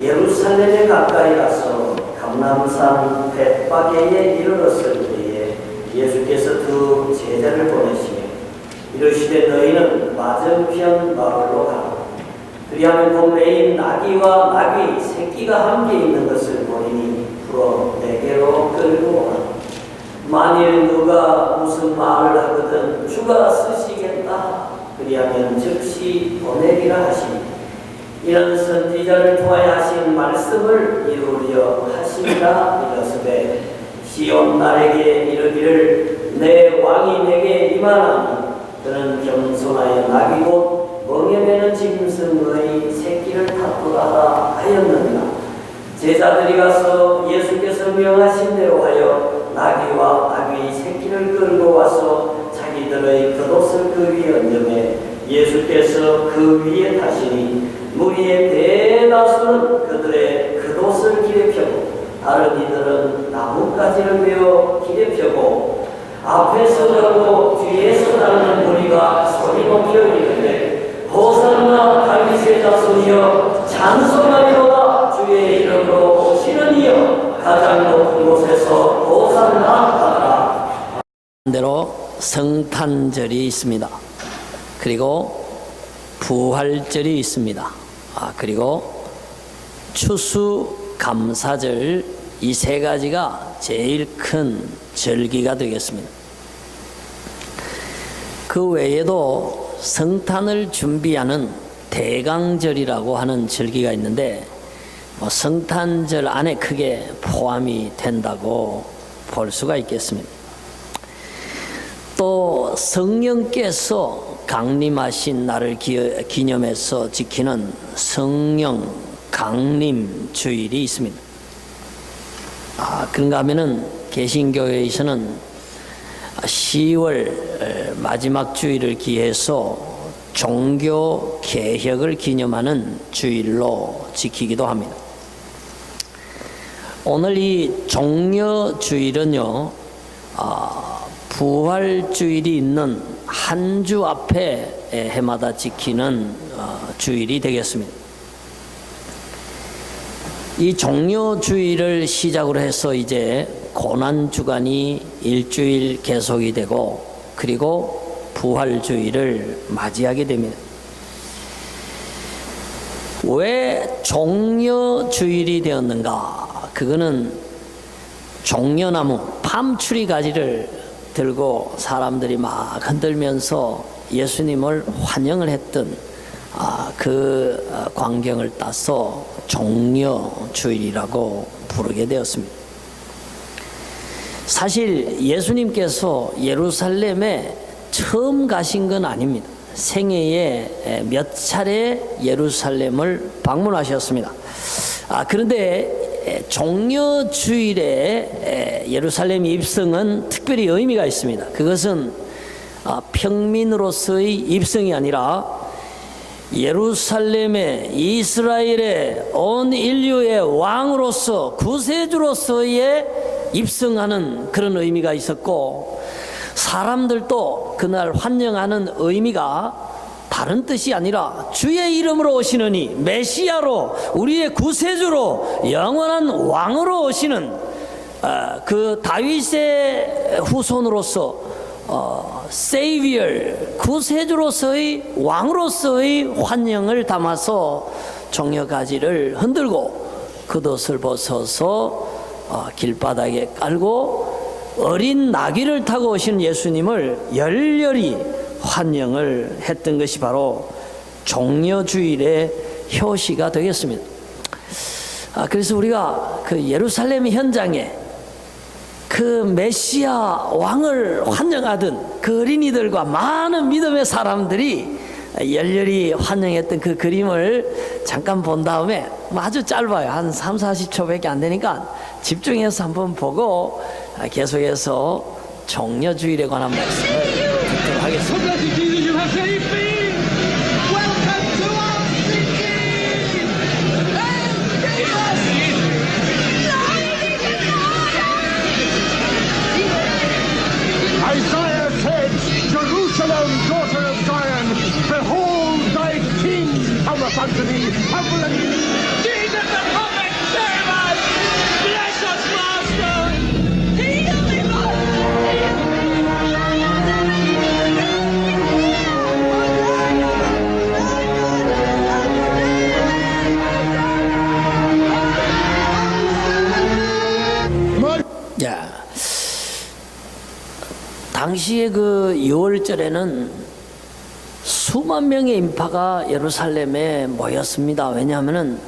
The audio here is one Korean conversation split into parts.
예루살렘에 가까이 가서 감람산 벳바게에 이르렀을 때에 예수께서 두 제자를 보내시며 이르시되 너희는 맞은편 마을로 가라. 그리하면 곧 매인 나귀와 나귀 새끼가 함께 있는 것을 보리니 풀어 내게로 끌고 오라. 만일 누가 무슨 말을 하거든 주가 쓰시겠다. 그리하면 즉시 보내리라 하시니 이런 선지자를 통하여 하신 말씀을 이루려 하시니라. 이르시되 시온 딸에게 이르기를 내 왕이 내게 임하나니 그는 겸손하여 나귀 곧 멍에 매는 짐승의 새끼를 탔도다 하였느니라. 제자들이 가서 예수께서 명하신 대로 하여 나귀와 나귀 새끼를 끌고 와서 자기들의 겉옷을 그 위에 얹으매 예수께서 그 위에 타시니 무리의 대다수는 그들의 겉옷을 길에 펴고 다른 이들은 나뭇가지를 메어 길에 펴고 앞에서 가고 뒤에서 가는 무리가 소리 높여 이르되 호산나 다윗의 자손이여 찬송하리로다. 주의 이름으로 오시는 이여 가장 높은 곳에서 호산나 하라. 대로 성탄절이 있습니다. 그리고 부활절이 있습니다. 그리고 추수감사절, 이 세 가지가 제일 큰 절기가 되겠습니다. 그 외에도 성탄을 준비하는 대강절이라고 하는 절기가 있는데 성탄절 안에 크게 포함이 된다고 볼 수가 있겠습니다. 또 성령께서 강림하신 날을 기념해서 지키는 성령 강림 주일이 있습니다. 그런가 하면은 개신교회에서는 10월 마지막 주일을 기해서 종교 개혁을 기념하는 주일로 지키기도 합니다. 오늘 이 종려 주일은요, 부활주일이 있는 한 주 앞에 해마다 지키는 주일이 되겠습니다. 이 종려주일을 시작으로 해서 이제 고난주간이 일주일 계속이 되고 그리고 부활주일을 맞이하게 됩니다. 왜 종려주일이 되었는가? 그거는 종려나무, 팜추리 가지를 들고 사람들이 막 흔들면서 예수님을 환영을 했던 그 광경을 따서 종려주일이라고 부르게 되었습니다. 사실 예수님께서 예루살렘에 처음 가신 건 아닙니다. 생애에 몇 차례 예루살렘을 방문하셨습니다. 그런데 종려주일에 예루살렘 입성은 특별히 의미가 있습니다. 그것은 평민으로서의 입성이 아니라 예루살렘의 이스라엘의 온 인류의 왕으로서 구세주로서의 입성하는 그런 의미가 있었고, 사람들도 그날 환영하는 의미가 다른 뜻이 아니라 주의 이름으로 오시느니 메시아로, 우리의 구세주로, 영원한 왕으로 오시는 그 다윗의 후손으로서 세이비얼, 구세주로서의 왕으로서의 환영을 담아서 종려가지를 흔들고 겉옷을 벗어서 길바닥에 깔고 어린 나귀를 타고 오신 예수님을 열렬히 환영을 했던 것이 바로 종려주일의 효시가 되겠습니다. 그래서 우리가 그 예루살렘 현장에 그 메시아 왕을 환영하던 그 어린이들과 많은 믿음의 사람들이 열렬히 환영했던 그 그림을 잠깐 본 다음에 아주 짧아요. 한 30-40초밖에 안 되니까 집중해서 한번 보고 계속해서 종려주일에 관한 말씀을 듣도록 하겠습니다. Isaiah said, Jerusalem, daughter of Zion, behold thy king cometh unto thee, humble and Jesus 당시에 그 6월절에는 수만 명의 인파가 예루살렘에 모였습니다. 왜냐하면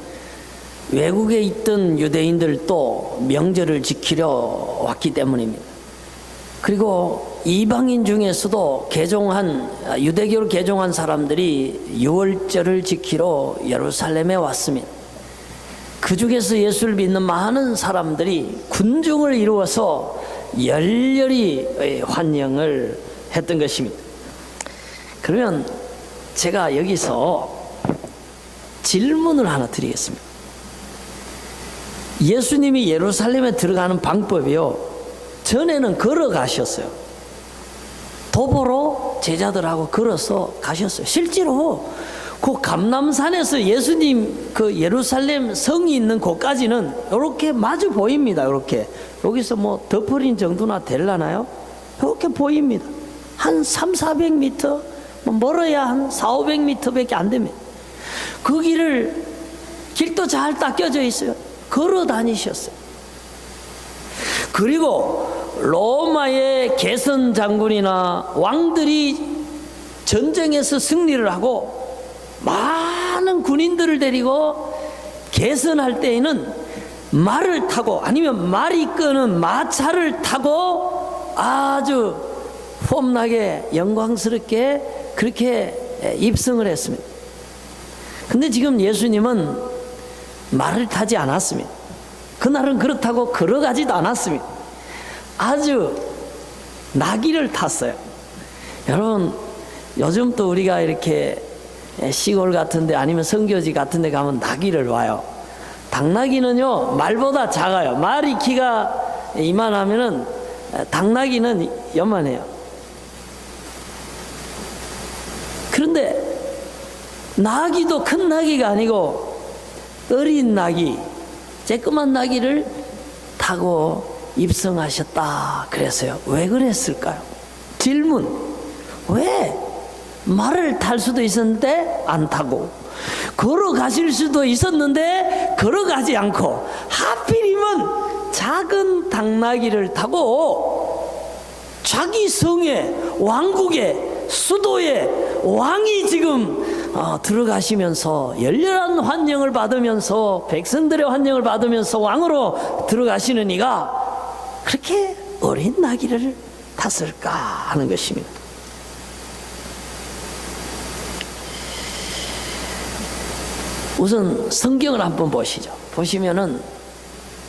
외국에 있던 유대인들도 명절을 지키려 왔기 때문입니다. 그리고 이방인 중에서도 유대교를 개종한 사람들이 6월절을 지키러 예루살렘에 왔습니다. 그 중에서 예수를 믿는 많은 사람들이 군중을 이루어서 열렬히 환영을 했던 것입니다. 그러면 제가 여기서 질문을 하나 드리겠습니다. 예수님이 예루살렘에 들어가는 방법이요, 전에는 걸어가셨어요. 도보로 제자들하고 걸어서 가셨어요. 실제로 그 감람산에서 예수님 그 예루살렘 성이 있는 곳까지는 이렇게 마주 보입니다. 이렇게 여기서 뭐 덮어린 정도나 될라나요? 이렇게 보입니다. 한 300-400m, 멀어야 한 400-500m 밖에 안 됩니다. 그 길도 잘 닦여져 있어요. 걸어 다니셨어요. 그리고 로마의 개선 장군이나 왕들이 전쟁에서 승리를 하고 많은 군인들을 데리고 개선할 때에는 말을 타고 아니면 말이 끄는 마차를 타고 아주 폼나게 영광스럽게 그렇게 입성을 했습니다. 근데 지금 예수님은 말을 타지 않았습니다. 그날은 그렇다고 걸어가지도 않았습니다. 아주 나귀를 탔어요. 여러분, 요즘 또 우리가 이렇게 시골 같은데 아니면 선교지 같은데 가면 나귀를 와요. 당나귀는요 말보다 작아요. 말이 키가 이만하면은 당나귀는 요만해요. 그런데 나귀도 큰 나귀가 아니고 어린 나귀, 쬐끄만 나귀를 타고 입성하셨다 그랬어요. 왜 그랬을까요? 질문. 왜? 말을 탈 수도 있었는데 안 타고, 걸어가실 수도 있었는데 걸어가지 않고, 하필이면 작은 당나귀를 타고 자기 성에, 왕국에, 수도에 왕이 지금 들어가시면서 열렬한 환영을 받으면서, 백성들의 환영을 받으면서 왕으로 들어가시는 이가 그렇게 어린 나귀를 탔을까 하는 것입니다. 우선 성경을 한번 보시죠. 보시면은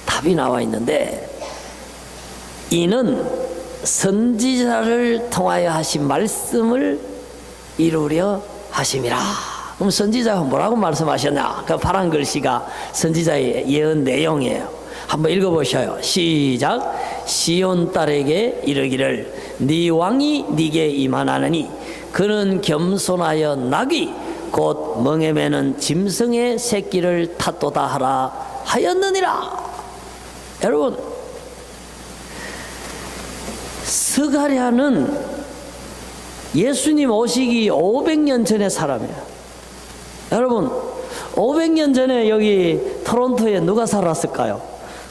답이 나와 있는데, 이는 선지자를 통하여 하신 말씀을 이루려 하심이라. 그럼 선지자가 뭐라고 말씀하셨냐? 그 파란 글씨가 선지자의 예언 내용이에요. 한번 읽어보셔요. 시작. 시온 딸에게 이르기를 네 왕이 네게 임하나니 그는 겸손하여 나귀 곧 멍에 매는 짐승의 새끼를 탔도다 하라 하였느니라. 여러분, 스가랴는 예수님 오시기 500년 전의 사람이에요. 여러분, 500년 전에 여기 토론토에 누가 살았을까요?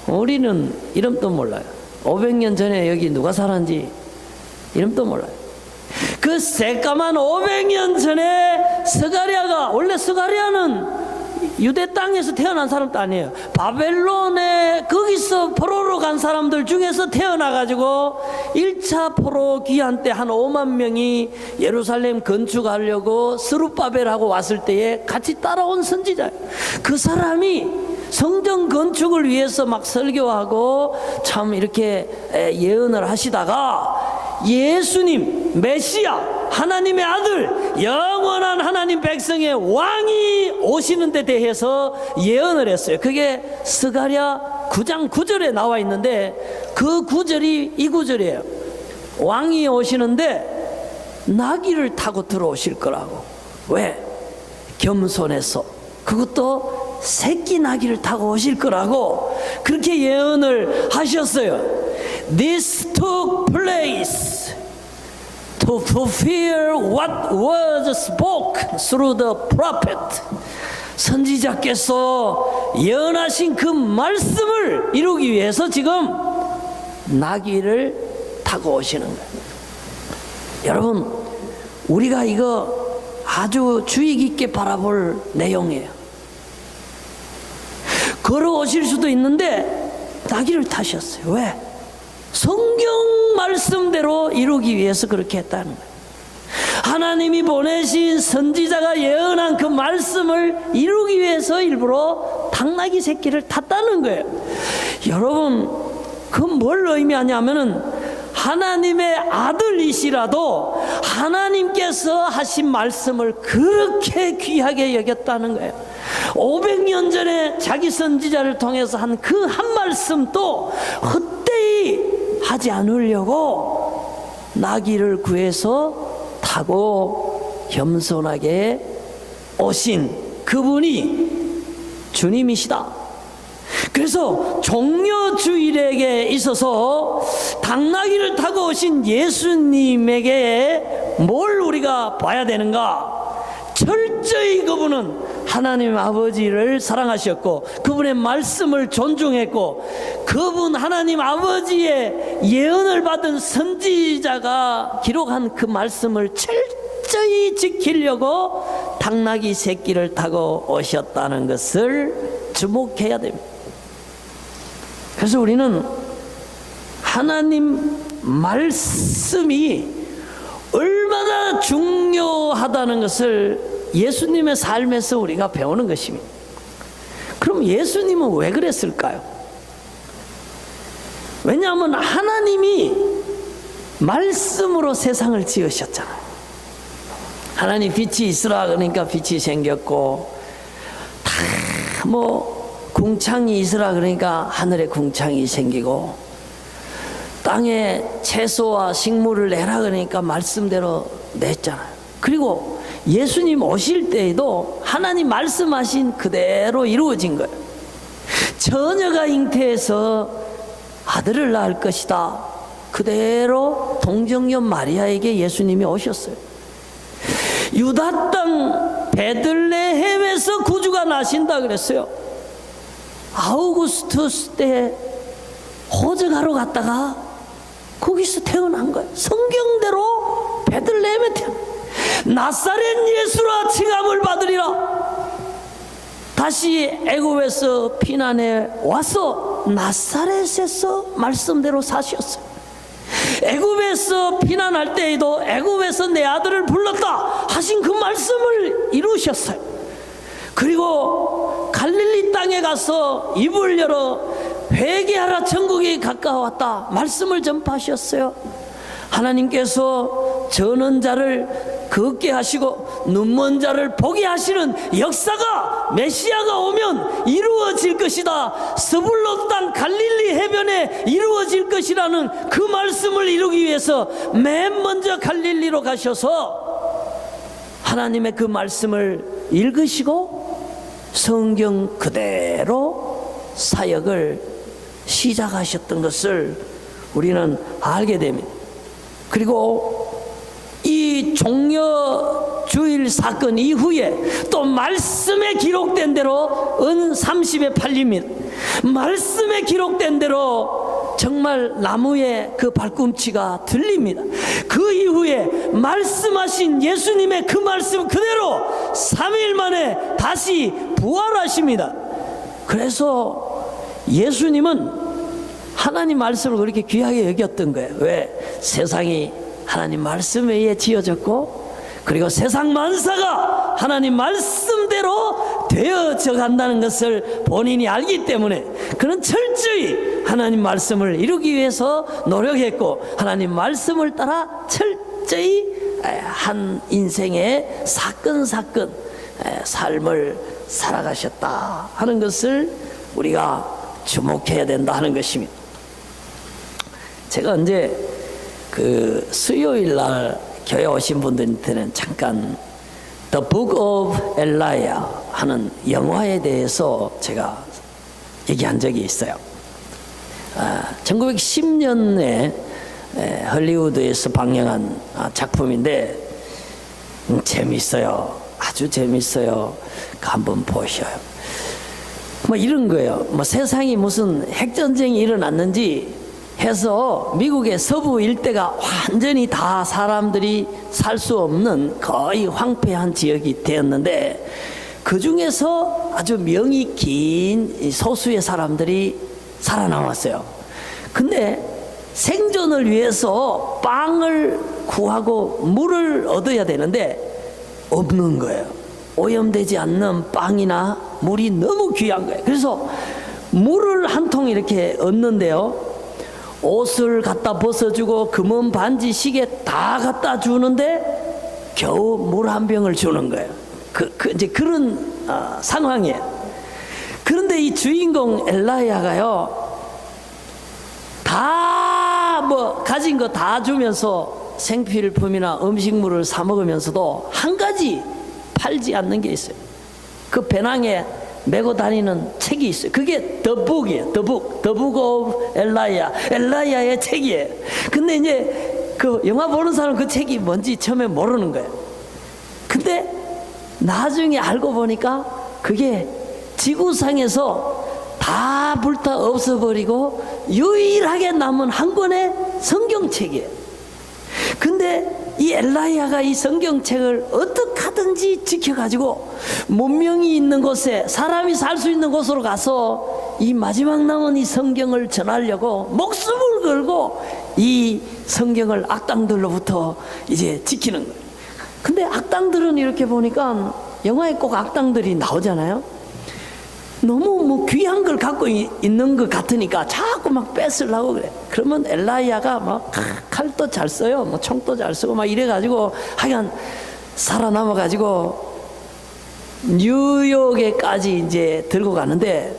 우리는 이름도 몰라요. 500년 전에 여기 누가 살았는지 이름도 몰라요. 그 새까만 500년 전에 스가랴가, 원래 스가랴는 유대 땅에서 태어난 사람도 아니에요. 바벨론에 거기서 포로로 간 사람들 중에서 태어나가지고 1차 포로 귀환 때 한 5만 명이 예루살렘 건축하려고 스룹바벨하고 왔을 때에 같이 따라온 선지자예요. 그 사람이 성전 건축을 위해서 막 설교하고 참 이렇게 예언을 하시다가 예수님 메시아 하나님의 아들 영원한 하나님 백성의 왕이 오시는 데 대해서 예언을 했어요. 그게 스가랴 9장 9절에 나와 있는데 그 구절이 이 구절이에요. 왕이 오시는데 나귀를 타고 들어오실 거라고. 왜? 겸손해서, 그것도 새끼 나귀를 타고 오실 거라고 그렇게 예언을 하셨어요. This took place to fulfill what was spoken through the prophet. 선지자께서 예언하신 그 말씀을 이루기 위해서 지금 나귀를 타고 오시는 거예요. 여러분, 우리가 이거 아주 주의 깊게 바라볼 내용이에요. 걸어오실 수도 있는데 나귀를 타셨어요. 왜? 성경 말씀대로 이루기 위해서 그렇게 했다는 거예요. 하나님이 보내신 선지자가 예언한 그 말씀을 이루기 위해서 일부러 당나귀 새끼를 탔다는 거예요. 여러분, 그건 뭘 의미하냐면은 하나님의 아들이시라도 하나님께서 하신 말씀을 그렇게 귀하게 여겼다는 거예요. 500년 전에 자기 선지자를 통해서 한 그 한 말씀도 헛되이 하지 않으려고 나귀를 구해서 타고 겸손하게 오신 그분이 주님이시다. 그래서 종려주일에게 있어서 당나귀를 타고 오신 예수님에게 뭘 우리가 봐야 되는가? 철저히 그분은 하나님 아버지를 사랑하셨고 그분의 말씀을 존중했고 그분 하나님 아버지의 예언을 받은 선지자가 기록한 그 말씀을 철저히 지키려고 당나귀 새끼를 타고 오셨다는 것을 주목해야 됩니다. 그래서 우리는 하나님 말씀이 얼마나 중요하다는 것을 예수님의 삶에서 우리가 배우는 것입니다. 그럼 예수님은 왜 그랬을까요? 왜냐하면 하나님이 말씀으로 세상을 지으셨잖아요. 하나님 빛이 있으라 그러니까 빛이 생겼고 다 궁창이 있으라 그러니까 하늘에 궁창이 생기고 땅에 채소와 식물을 내라 그러니까 말씀대로 냈잖아요. 그리고 예수님 오실 때에도 하나님 말씀하신 그대로 이루어진 거예요. 처녀가 잉태해서 아들을 낳을 것이다. 그대로 동정녀 마리아에게 예수님이 오셨어요. 유다 땅 베들레헴에서 구주가 나신다 그랬어요. 아우구스투스 때 호적하러 갔다가 거기서 태어난 거예요. 성경대로 베들레헴에 태어난 거예요. 나사렛 예수라 칭함을 받으리라. 다시 애굽에서 피난해 와서 나사렛에서 말씀대로 사셨어요. 애굽에서 피난할 때에도 애굽에서 내 아들을 불렀다 하신 그 말씀을 이루셨어요. 그리고 갈릴리 땅에 가서 입을 열어 회개하라 천국이 가까웠다 말씀을 전파하셨어요. 하나님께서 저는 자를 걷게 하시고 눈먼 자를 보게 하시는 역사가 메시아가 오면 이루어질 것이다. 스불론 땅 갈릴리 해변에 이루어질 것이라는 그 말씀을 이루기 위해서 맨 먼저 갈릴리로 가셔서 하나님의 그 말씀을 읽으시고 성경 그대로 사역을 시작하셨던 것을 우리는 알게 됩니다. 그리고 이 종려주일 사건 이후에 또 말씀에 기록된 대로 은 30에 팔립니다. 말씀에 기록된 대로 정말 나무의 그 발꿈치가 들립니다. 그 이후에 말씀하신 예수님의 그 말씀 그대로 3일 만에 다시 부활하십니다. 그래서 예수님은 하나님 말씀을 그렇게 귀하게 여겼던 거예요. 왜? 세상이 하나님 말씀에 의해 지어졌고 그리고 세상 만사가 하나님 말씀대로 되어져 간다는 것을 본인이 알기 때문에 그는 철저히 하나님 말씀을 이루기 위해서 노력했고 하나님 말씀을 따라 철저히 한 인생의 사건 삶을 살아가셨다 하는 것을 우리가 주목해야 된다 하는 것입니다. 제가 언제 그 수요일 날 교회 오신 분들한테는 잠깐 The Book of Elijah 하는 영화에 대해서 제가 얘기한 적이 있어요. 1910년에 헐리우드에서 방영한 작품인데 재밌어요. 아주 재밌어요. 한번 보셔요. 뭐 이런 거예요. 뭐 세상이 무슨 핵전쟁이 일어났는지 해서 미국의 서부 일대가 완전히 다 사람들이 살 수 없는 거의 황폐한 지역이 되었는데, 그 중에서 아주 명이 긴 소수의 사람들이 살아남았어요. 근데 생존을 위해서 빵을 구하고 물을 얻어야 되는데 없는 거예요. 오염되지 않는 빵이나 물이 너무 귀한 거예요. 그래서 물을 한 통 이렇게 얻는데요, 옷을 갖다 벗어주고 금은 반지 시계 다 갖다 주는데 겨우 물 한 병을 주는 거예요. 이제 그런 상황이에요. 그런데 이 주인공 엘라야가요, 다 뭐 가진 거 다 주면서 생필품이나 음식물을 사 먹으면서도 한 가지 팔지 않는 게 있어요. 그 배낭에 메고 다니는 책이 있어요. 그게 The Book이에요. The Book of Elijah. 엘라야의 책이에요. 근데 이제 그 영화 보는 사람은 그 책이 뭔지 처음에 모르는 거예요. 근데 나중에 알고 보니까 그게 지구상에서 다 불타 없어버리고 유일하게 남은 한 권의 성경책이에요. 근데 이 엘라야가 이 성경책을 어떻게 하든지 지켜가지고 문명이 있는 곳에, 사람이 살 수 있는 곳으로 가서 이 마지막 남은 이 성경을 전하려고 목숨을 걸고 이 성경을 악당들로부터 이제 지키는 거예요. 근데 악당들은 이렇게 보니까 영화에 꼭 악당들이 나오잖아요. 너무 뭐 귀한 걸 갖고 있는 것 같으니까 자꾸 막 뺏으려고 그래. 그러면 엘라야가 막 칼도 잘 써요, 뭐 총도 잘 쓰고 막 이래가지고 하여간 살아남아가지고 뉴욕에까지 이제 들고 가는데,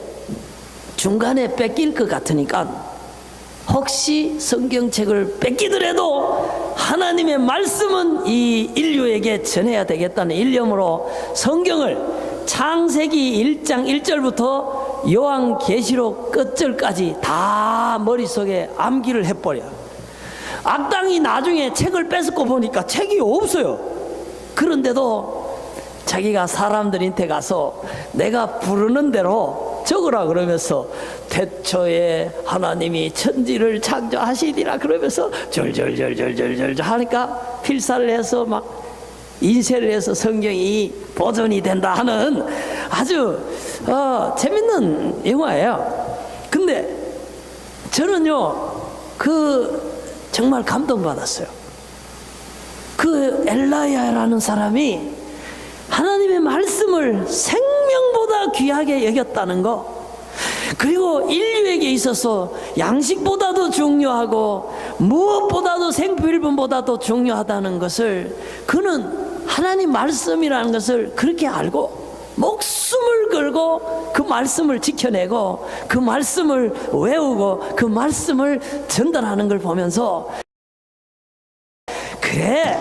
중간에 뺏길 것 같으니까 혹시 성경책을 뺏기더라도 하나님의 말씀은 이 인류에게 전해야 되겠다는 일념으로 성경을 창세기 1장 1절부터 요한계시록 끝절까지 다 머릿속에 암기를 해버려요. 악당이 나중에 책을 뺏고 보니까 책이 없어요. 그런데도 자기가 사람들한테 가서 내가 부르는 대로 적으라 그러면서 태초에 하나님이 천지를 창조하시리라 그러면서 절절절절절절 하니까 필사를 해서 막 인쇄를 해서 성경이 보존이 된다 하는 아주 재밌는 영화예요. 근데 저는요, 정말 감동받았어요. 그 엘라야라는 사람이 하나님의 말씀을 생명보다 귀하게 여겼다는 거, 그리고 인류에게 있어서 양식보다도 중요하고 무엇보다도 생필품보다도 중요하다는 것을, 그는 하나님 말씀이라는 것을 그렇게 알고 목숨을 걸고 그 말씀을 지켜내고 그 말씀을 외우고 그 말씀을 전달하는 걸 보면서, 그래,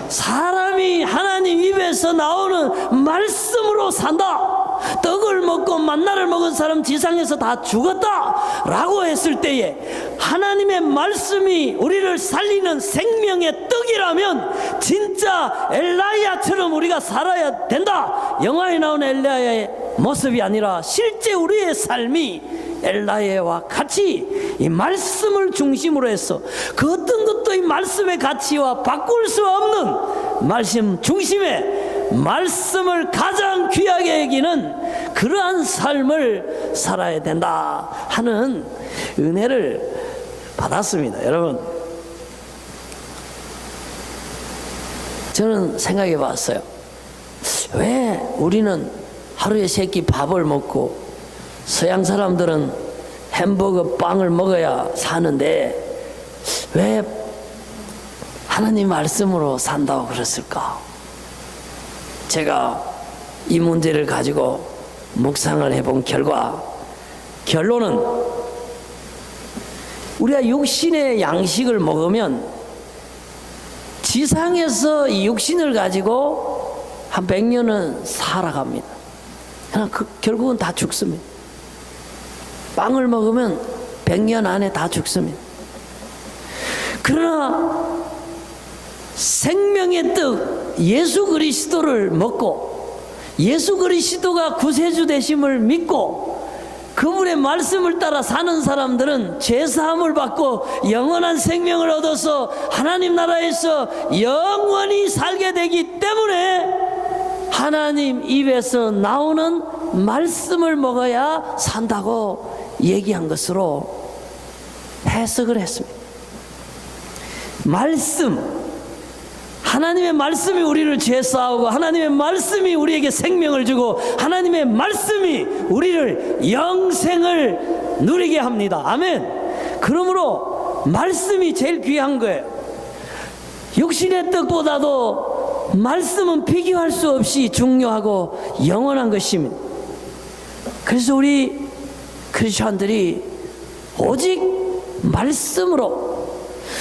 사람이 하나님 입에서 나오는 말씀으로 산다. 떡을 먹고 만나를 먹은 사람 지상에서 다 죽었다 라고 했을 때에 하나님의 말씀이 우리를 살리는 생명의 떡이라면 진짜 엘라야처럼 우리가 살아야 된다. 영화에 나오는 엘라야의 모습이 아니라 실제 우리의 삶이 엘라야와 같이 이 말씀을 중심으로 해서 그 어떤 것도 이 말씀의 가치와 바꿀 수 없는 말씀 중심에 말씀을 가장 귀하게 여기는 그러한 삶을 살아야 된다 하는 은혜를 받았습니다. 여러분, 저는 생각해 봤어요. 왜 우리는 하루에 3끼 밥을 먹고 서양 사람들은 햄버거 빵을 먹어야 사는데 왜 하나님 말씀으로 산다고 그랬을까? 제가 이 문제를 가지고 묵상을 해본 결과, 결론은 우리가 육신의 양식을 먹으면 지상에서 이 육신을 가지고 한 100년은 살아갑니다. 그러나 결국은 다 죽습니다. 빵을 먹으면 100년 안에 다 죽습니다. 그러나 생명의 떡 예수 그리스도를 먹고 예수 그리스도가 구세주 되심을 믿고 그분의 말씀을 따라 사는 사람들은 죄사함을 받고 영원한 생명을 얻어서 하나님 나라에서 영원히 살게 되기 때문에 하나님 입에서 나오는 말씀을 먹어야 산다고 얘기한 것으로 해석을 했습니다. 말씀, 하나님의 말씀이 우리를 죄사하고 하나님의 말씀이 우리에게 생명을 주고 하나님의 말씀이 우리를 영생을 누리게 합니다. 아멘. 그러므로 말씀이 제일 귀한 거예요. 육신의 떡보다도 말씀은 비교할 수 없이 중요하고 영원한 것입니다. 그래서 우리 크리스천들이 오직 말씀으로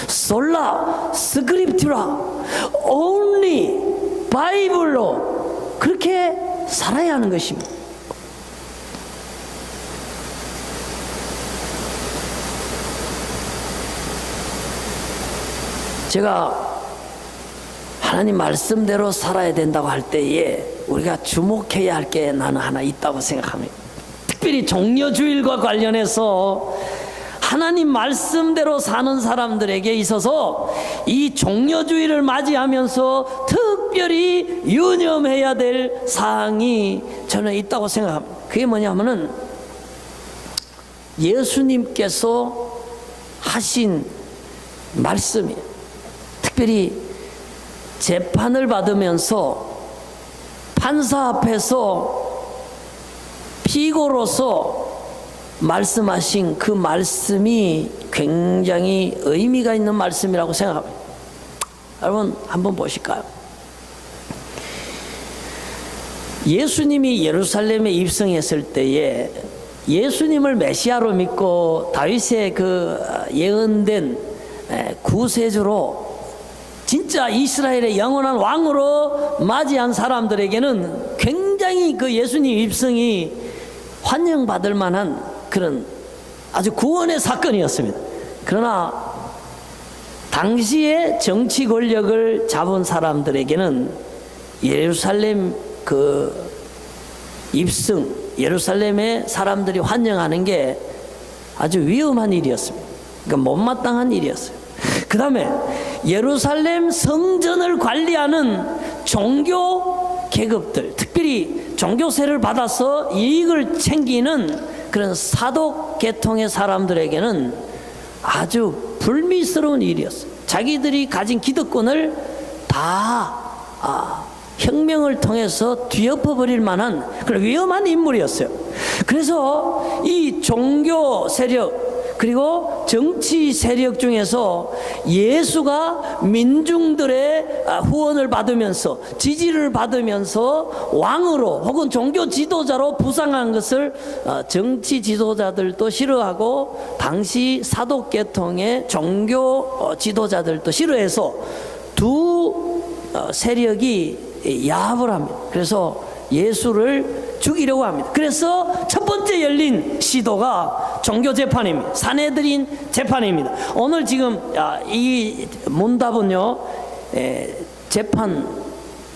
솔라 스크립투라 only 바이블로 그렇게 살아야 하는 것입니다. 제가 하나님 말씀대로 살아야 된다고 할 때에 우리가 주목해야 할 게 나는 하나 있다고 생각합니다. 특별히 종려주일과 관련해서 하나님 말씀대로 사는 사람들에게 있어서 이 종려주일을 맞이하면서 특별히 유념해야 될 사항이 저는 있다고 생각합니다. 그게 뭐냐면은 예수님께서 하신 말씀이에요. 특별히 재판을 받으면서 판사 앞에서 피고로서 말씀하신 그 말씀이 굉장히 의미가 있는 말씀이라고 생각합니다. 여러분 한번 보실까요? 예수님이 예루살렘에 입성했을 때에 예수님을 메시아로 믿고 다윗의 그 예언된 구세주로 진짜 이스라엘의 영원한 왕으로 맞이한 사람들에게는 굉장히 그 예수님 입성이 환영받을 만한 그런 아주 구원의 사건이었습니다. 그러나 당시에 정치 권력을 잡은 사람들에게는 예루살렘 그 입성, 예루살렘의 사람들이 환영하는 게 아주 위험한 일이었습니다. 그러니까 못마땅한 일이었어요. 그 다음에 예루살렘 성전을 관리하는 종교 계급들, 특별히 종교세를 받아서 이익을 챙기는 그런 사독 계통의 사람들에게는 아주 불미스러운 일이었어요. 자기들이 가진 기득권을 다 혁명을 통해서 뒤엎어버릴 만한 그런 위험한 인물이었어요. 그래서 이 종교 세력 그리고 정치 세력 중에서 예수가 민중들의 후원을 받으면서 지지를 받으면서 왕으로 혹은 종교 지도자로 부상한 것을 정치 지도자들도 싫어하고 당시 사독계통의 종교 지도자들도 싫어해서 두 세력이 야합을 합니다. 그래서 예수를 죽이려고 합니다. 그래서 첫 번째 열린 시도가 종교재판입니다. 산헤드린 재판입니다. 오늘 지금 이 문답은요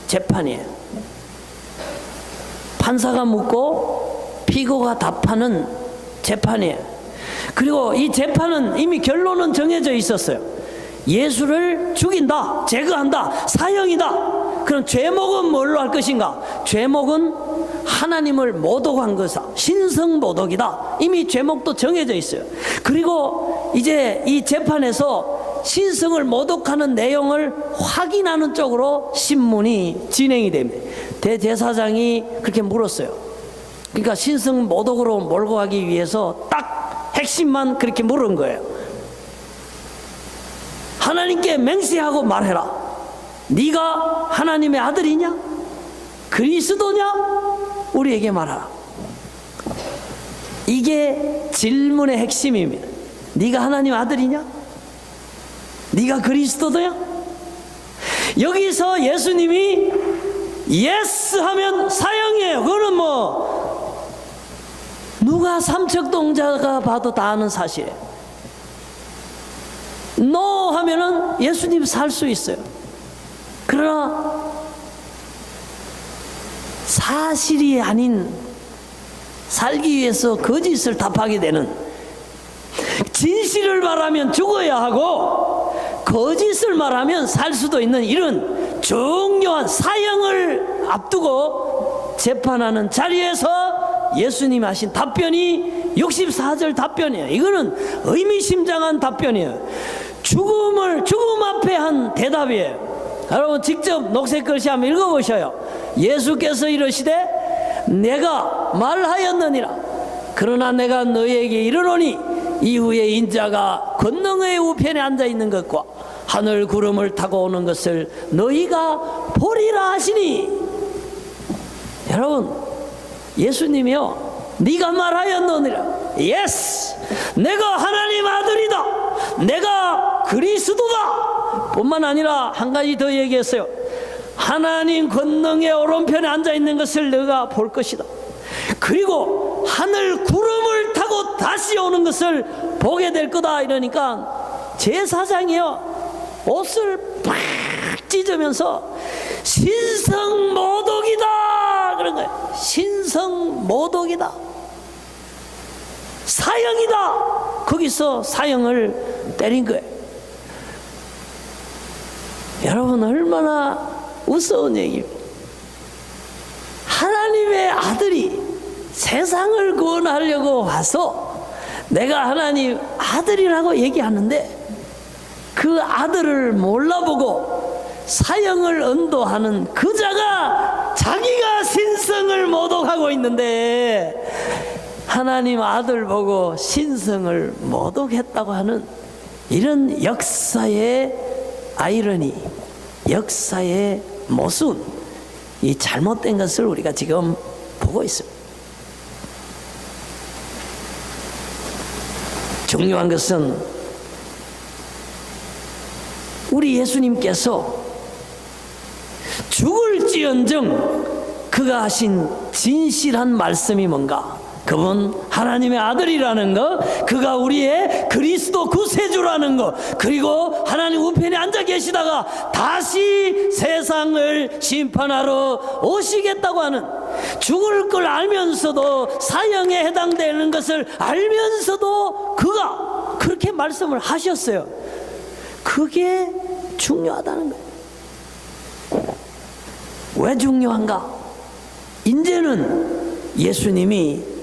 재판이에요. 판사가 묻고 피고가 답하는 재판이에요. 그리고 이 재판은 이미 결론은 정해져 있었어요. 예수를 죽인다, 제거한다, 사형이다. 그럼 죄목은 뭘로 할 것인가? 죄목은 하나님을 모독한 것이다, 신성모독이다. 이미 죄목도 정해져 있어요. 그리고 이제 이 재판에서 신성을 모독하는 내용을 확인하는 쪽으로 신문이 진행이 됩니다. 대제사장이 그렇게 물었어요. 그러니까 신성 모독으로 몰고 가기 위해서 딱 핵심만 그렇게 물은 거예요. 하나님께 맹세하고 말해라. 네가 하나님의 아들이냐? 그리스도냐? 우리에게 말하라. 이게 질문의 핵심입니다. 네가 하나님 아들이냐? 네가 그리스도도냐? 여기서 예수님이 예스 하면 사형이에요. 그거는 뭐 누가 삼척동자가 봐도 다 아는 사실이에요. 노 하면은 예수님 살 수 있어요. 그러나 사실이 아닌 살기 위해서 거짓을 답하게 되는, 진실을 말하면 죽어야 하고 거짓을 말하면 살 수도 있는 이런 중요한 사형을 앞두고 재판하는 자리에서 예수님이 하신 답변이 64절 답변이에요. 이거는 의미심장한 답변이에요. 죽음 앞에 한 대답이에요. 여러분 직접 녹색 글씨 한번 읽어보셔요. 예수께서 이르시되 내가 말하였느니라. 그러나 내가 너희에게 이르노니 이후에 인자가 권능의 우편에 앉아있는 것과 하늘 구름을 타고 오는 것을 너희가 보리라 하시니. 여러분, 예수님이요, 네가 말하였느니라. 예스, 내가 하나님 아들이다, 내가 그리스도다. 뿐만 아니라 한 가지 더 얘기했어요. 하나님 권능의 오른편에 앉아있는 것을 너희가 볼 것이다. 그리고 하늘 구름을 타고 다시 오는 것을 보게 될 거다. 이러니까 제사장이요, 옷을 팍 찢으면서 신성모독이다 그런 거예요. 신성모독이다, 사형이다. 거기서 사형을 때린 거예요. 여러분, 얼마나 무서운 얘기입니다. 하나님의 아들이 세상을 구원하려고 와서 내가 하나님 아들이라고 얘기하는데 그 아들을 몰라보고 사형을 언도하는 그 자가 자기가 신성을 모독하고 있는데 하나님 아들 보고 신성을 모독했다고 하는 이런 역사의 아이러니, 역사의 모순, 이 잘못된 것을 우리가 지금 보고 있습니다. 중요한 것은 우리 예수님께서 죽을지언정 그가 하신 진실한 말씀이 뭔가? 그분 하나님의 아들이라는 것, 그가 우리의 그리스도 구세주라는 것, 그리고 하나님 우편에 앉아 계시다가 다시 세상을 심판하러 오시겠다고 하는, 죽을 걸 알면서도 사형에 해당되는 것을 알면서도 그가 그렇게 말씀을 하셨어요. 그게 중요하다는 거예요. 왜 중요한가? 이제는 예수님이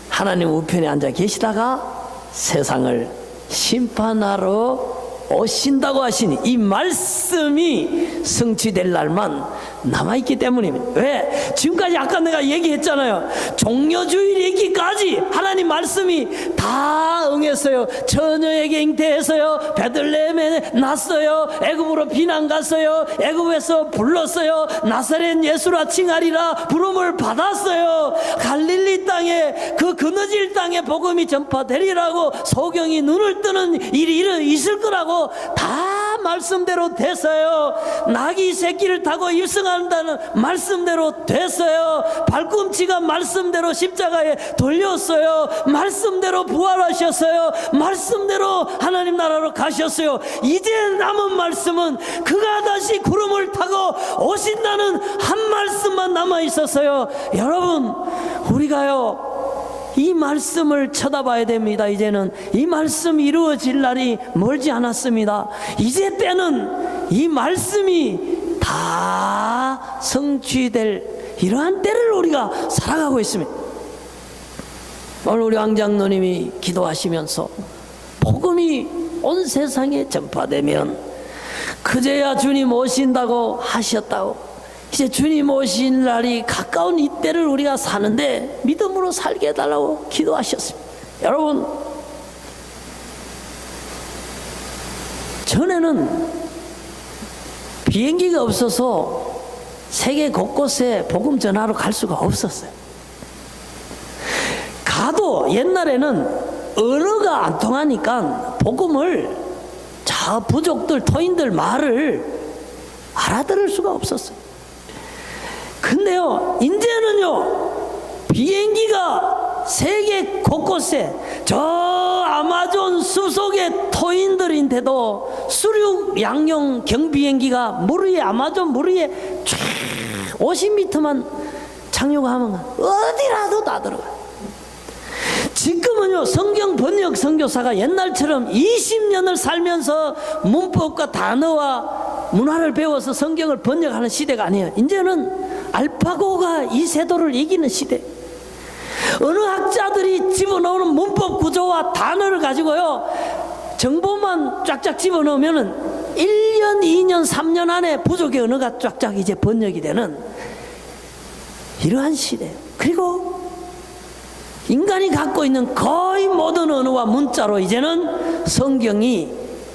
하나님 우편에 앉아 계시다가 세상을 심판하러 오신다고 하시니 이 말씀이 성취될 날만 남아있기 때문입니다. 왜? 지금까지 아까 내가 얘기했잖아요. 종려주일이기까지 하나님 말씀이 다 응했어요. 처녀에게 잉태했어요. 베들레헴에 났어요. 애굽으로 피난 갔어요. 애굽에서 불렀어요. 나사렛 예수라 칭하리라 부름을 받았어요. 갈릴리 땅에 그 그느질 땅에 복음이 전파되리라고 소경이 눈을 뜨는 일이 있을 거라고 다 말씀대로 됐어요. 낙이 새끼를 타고 입성한다는 말씀대로 됐어요. 발꿈치가 말씀대로 십자가에 돌렸어요. 말씀대로 부활하셨어요. 말씀대로 하나님 나라로 가셨어요. 이제 남은 말씀은 그가 다시 구름을 타고 오신다는 한 말씀만 남아 있었어요. 여러분, 우리가요 이 말씀을 쳐다봐야 됩니다. 이제는 이 말씀이 이루어질 날이 멀지 않았습니다. 이제 때는 이 말씀이 다 성취될 이러한 때를 우리가 살아가고 있습니다. 오늘 우리 왕장로님이 기도하시면서 복음이 온 세상에 전파되면 그제야 주님 오신다고 하셨다고, 이제 주님 오신 날이 가까운 이때를 우리가 사는데 믿음으로 살게 해달라고 기도하셨습니다. 여러분, 전에는 비행기가 없어서 세계 곳곳에 복음 전하러 갈 수가 없었어요. 가도 옛날에는 언어가 안 통하니까 복음을 저 부족들, 토인들 말을 알아들을 수가 없었어요. 근데요, 이제는요, 비행기가 세계 곳곳에 저 아마존 숲속의 토인들인데도 수륙 양용 경비행기가 물 위에, 아마존 물 위에 쫙 50m만 착륙하면 어디라도 다 들어가요. 지금은요, 성경 번역 선교사가 옛날처럼 20년을 살면서 문법과 단어와 문화를 배워서 성경을 번역하는 시대가 아니에요. 이제는 알파고가 이 세도를 이기는 시대. 어느 학자들이 집어넣는 문법 구조와 단어를 가지고요, 정보만 쫙쫙 집어넣으면은 1년, 2년, 3년 안에 부족의 언어가 쫙쫙 이제 번역이 되는 이러한 시대. 그리고 인간이 갖고 있는 거의 모든 언어와 문자로 이제는 성경이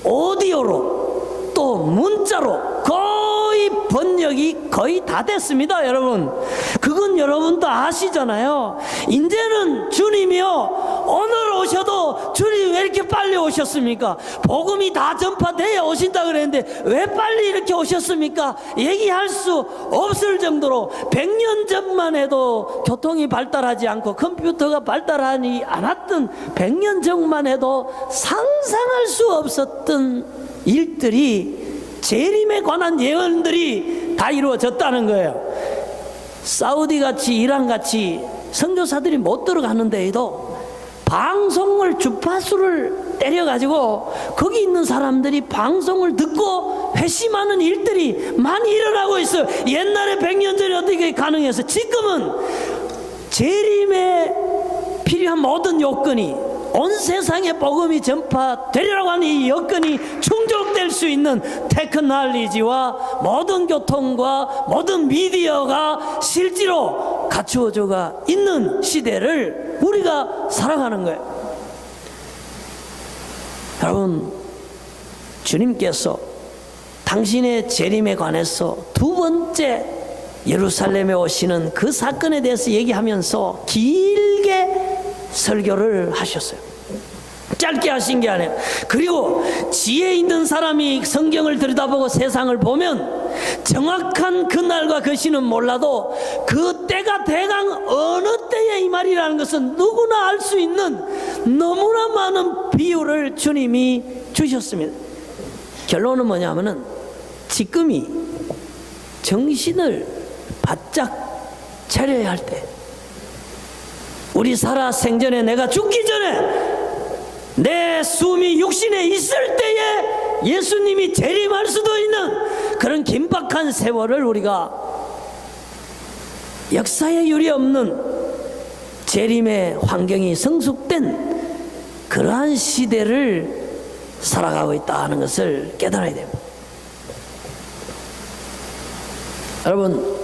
오디오로 또 문자로 거의 번역이 거의 다 됐습니다, 여러분. 그건 여러분도 아시잖아요. 이제는 주님이요, 오늘 오셔도 주님 왜 이렇게 빨리 오셨습니까? 복음이 다 전파돼야 오신다 그랬는데 왜 빨리 이렇게 오셨습니까? 얘기할 수 없을 정도로 100년 전만 해도 교통이 발달하지 않고 컴퓨터가 발달하지 않았던 100년 전만 해도 상상할 수 없었던 일들이, 재림에 관한 예언들이 다 이루어졌다는 거예요. 사우디같이 이란같이 선교사들이 못 들어가는 데에도 방송을, 주파수를 때려가지고 거기 있는 사람들이 방송을 듣고 회심하는 일들이 많이 일어나고 있어요. 옛날에 100년 전에 어떻게 가능해서 지금은 재림에 필요한 모든 요건이, 온 세상에 복음이 전파되리라고 하는 이 여건이 충족될 수 있는 테크놀로지와 모든 교통과 모든 미디어가 실제로 갖추어져가 있는 시대를 우리가 살아가는 거예요. 여러분, 주님께서 당신의 재림에 관해서 두 번째 예루살렘에 오시는 그 사건에 대해서 얘기하면서 길게 설교를 하셨어요. 짧게 하신 게 아니에요. 그리고 지혜 있는 사람이 성경을 들여다보고 세상을 보면 정확한 그날과 그 시는 몰라도 그 때가 대강 어느 때에 이 말이라는 것은 누구나 알 수 있는 너무나 많은 비유를 주님이 주셨습니다. 결론은 뭐냐면은 지금이 정신을 바짝 차려야 할 때, 우리 살아 생전에, 내가 죽기 전에, 내 숨이 육신에 있을 때에 예수님이 재림할 수도 있는 그런 긴박한 세월을 우리가 역사에 유례없는 재림의 환경이 성숙된 그러한 시대를 살아가고 있다는 것을 깨달아야 됩니다. 여러분,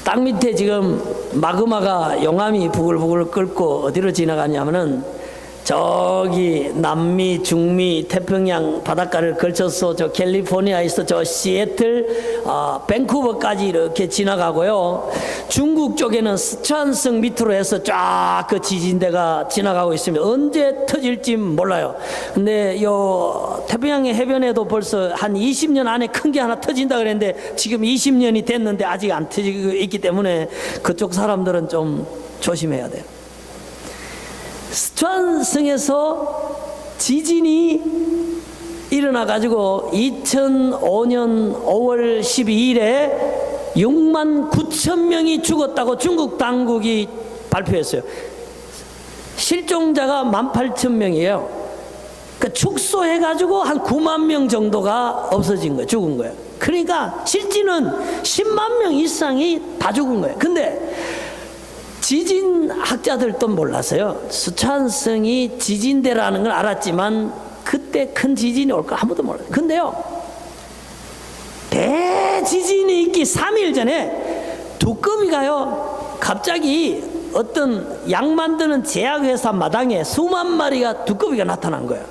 땅 밑에 지금 마그마가, 용암이 부글부글 끓고 어디로 지나가냐면은 저기 남미, 중미, 태평양 바닷가를 걸쳐서 저 캘리포니아에서 저 시애틀, 밴쿠버까지 이렇게 지나가고요. 중국 쪽에는 스촨성 밑으로 해서 쫙 그 지진대가 지나가고 있습니다. 언제 터질지 몰라요. 근데 요 태평양의 해변에도 벌써 한 20년 안에 큰 게 하나 터진다 그랬는데 지금 20년이 됐는데 아직 안 터지고 있기 때문에 그쪽 사람들은 좀 조심해야 돼요. 스촨성에서 지진이 일어나가지고 2005년 5월 12일에 6만 9천 명이 죽었다고 중국 당국이 발표했어요. 실종자가 18,000명이에요. 그러니까 축소해가지고 한 9만 명 정도가 없어진 거예요. 죽은 거예요. 그러니까 실제는 10만 명 이상이 다 죽은 거예요. 근데 지진학자들도 몰랐어요. 스촨성이 지진대라는 걸 알았지만 그때 큰 지진이 올 걸 아무도 몰랐어요. 근데요, 대지진이 있기 3일 전에 두꺼비가요, 갑자기 어떤 약 만드는 제약회사 마당에 수만 마리가 두꺼비가 나타난 거예요.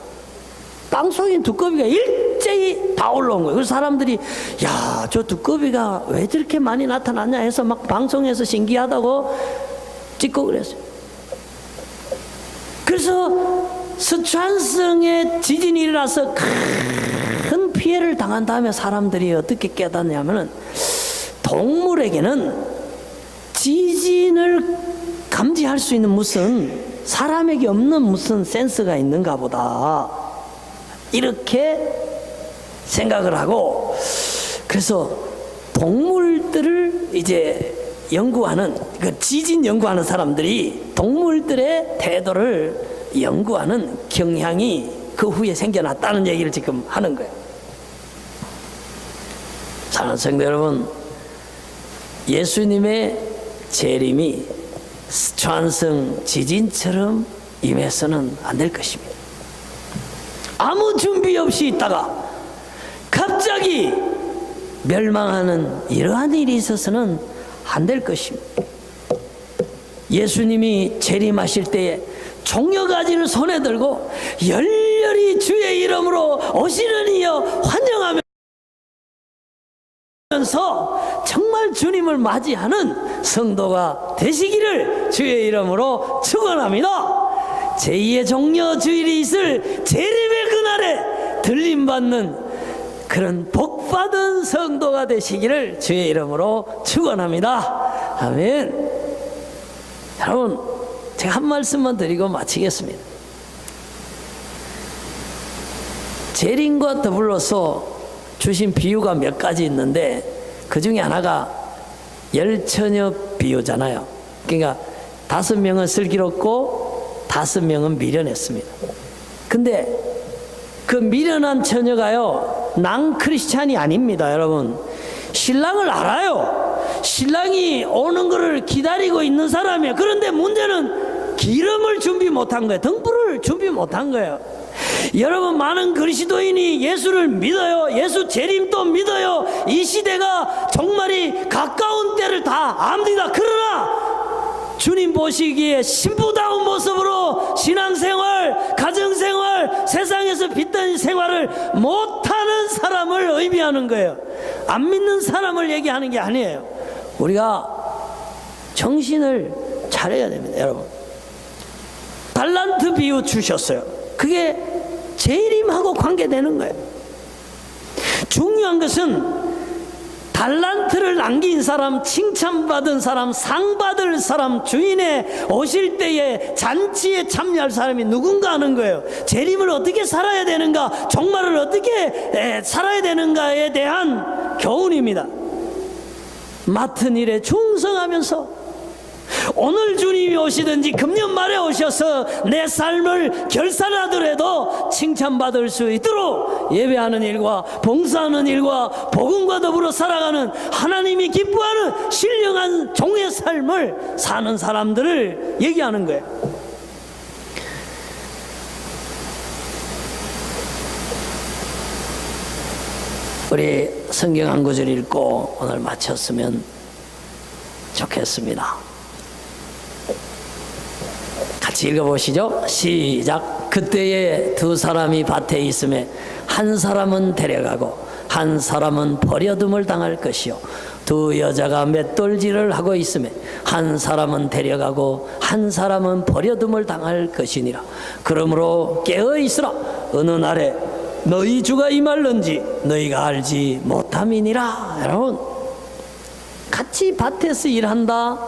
땅속에 두꺼비가 일제히 다 올라온 거예요. 그래서 사람들이, 야, 저 두꺼비가 왜 저렇게 많이 나타났냐 해서 막 방송에서 신기하다고 찍고 그랬어요. 그래서 스촨성에 지진이 일어나서 큰 피해를 당한 다음에 사람들이 어떻게 깨닫냐면은, 동물에게는 지진을 감지할 수 있는 무슨, 사람에게 없는 무슨 센스가 있는가 보다, 이렇게 생각을 하고, 그래서 동물들을 이제 연구하는, 그 지진 연구하는 사람들이 동물들의 태도를 연구하는 경향이 그 후에 생겨났다는 얘기를 지금 하는 거예요. 사랑하는 성도 여러분, 예수님의 재림이 스촨성 지진처럼 임해서는 안 될 것입니다. 아무 준비 없이 있다가 갑자기 멸망하는 이러한 일이 있어서는 안 될 것입니다. 예수님이 재림하실 때에 종려가지를 손에 들고 열렬히 주의 이름으로 오시는 이여 환영하면서 정말 주님을 맞이하는 성도가 되시기를 주의 이름으로 축원합니다. 제2의 종려 주일이 있을 재림의 그날에 들림받는 그런 복받은 성도가 되시기를 주의 이름으로 축원합니다. 아멘. 여러분, 제가 한 말씀만 드리고 마치겠습니다. 재림과 더불어서 주신 비유가 몇 가지 있는데 그 중에 하나가 열처녀 비유잖아요. 그러니까 5명은 슬기롭고 5명은 미련했습니다. 근데 그 미련한 처녀가요, 난 크리스찬이 아닙니다. 여러분, 신랑을 알아요. 신랑이 오는 것을 기다리고 있는 사람이에요. 그런데 문제는 기름을 준비 못한 거예요. 등불을 준비 못한 거예요. 여러분, 많은 그리스도인이 예수를 믿어요. 예수 재림도 믿어요. 이 시대가 정말이 가까운 때를 다 압니다. 그러나 주님 보시기에 신부다운 모습으로 신앙생활, 가정생활, 세상에서 빛나는 생활을 못하는 사람을 의미하는 거예요. 안 믿는 사람을 얘기하는 게 아니에요. 우리가 정신을 차려야 됩니다. 여러분, 달란트 비유 주셨어요. 그게 재림하고 관계되는 거예요. 중요한 것은 달란트를 남긴 사람, 칭찬받은 사람, 상 받을 사람, 주인의 오실 때에 잔치에 참여할 사람이 누군가 하는 거예요. 재림을 어떻게 살아야 되는가, 종말을 어떻게 살아야 되는가에 대한 교훈입니다. 맡은 일에 충성하면서 오늘 주님이 오시든지 금년 말에 오셔서 내 삶을 결산하더라도 칭찬받을 수 있도록 예배하는 일과 봉사하는 일과 복음과 더불어 살아가는 하나님이 기뻐하는 신령한 종의 삶을 사는 사람들을 얘기하는 거예요. 우리 성경 한 구절 읽고 오늘 마쳤으면 좋겠습니다. 같이 읽어보시죠. 시작. 그때에 2사람이 밭에 있음에 한 사람은 데려가고 한 사람은 버려둠을 당할 것이요 2 여자가 맷돌질을 하고 있음에 한 사람은 데려가고 한 사람은 버려둠을 당할 것이니라. 그러므로 깨어 있으라. 어느 날에 너희 주가 임할는지 너희가 알지 못함이니라. 여러분, 같이 밭에서 일한다,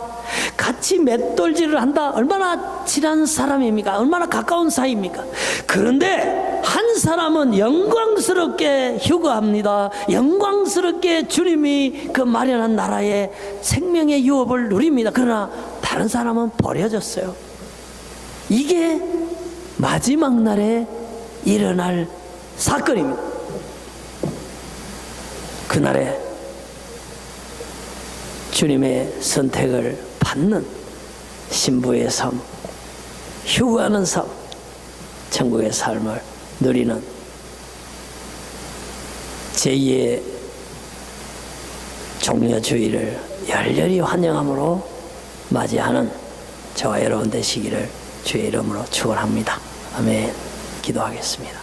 같이 맷돌질을 한다. 얼마나 친한 사람입니까? 얼마나 가까운 사이입니까? 그런데 한 사람은 영광스럽게 휴거합니다. 영광스럽게 주님이 그 마련한 나라의 생명의 유업을 누립니다. 그러나 다른 사람은 버려졌어요. 이게 마지막 날에 일어날 사건입니다. 그날에 주님의 선택을 받는 신부의 삶, 휴거하는 삶, 천국의 삶을 누리는 제2의 종려주의를 열렬히 환영함으로 맞이하는 저와 여러분 되시기를 주의 이름으로 축원합니다. 아멘. 기도하겠습니다.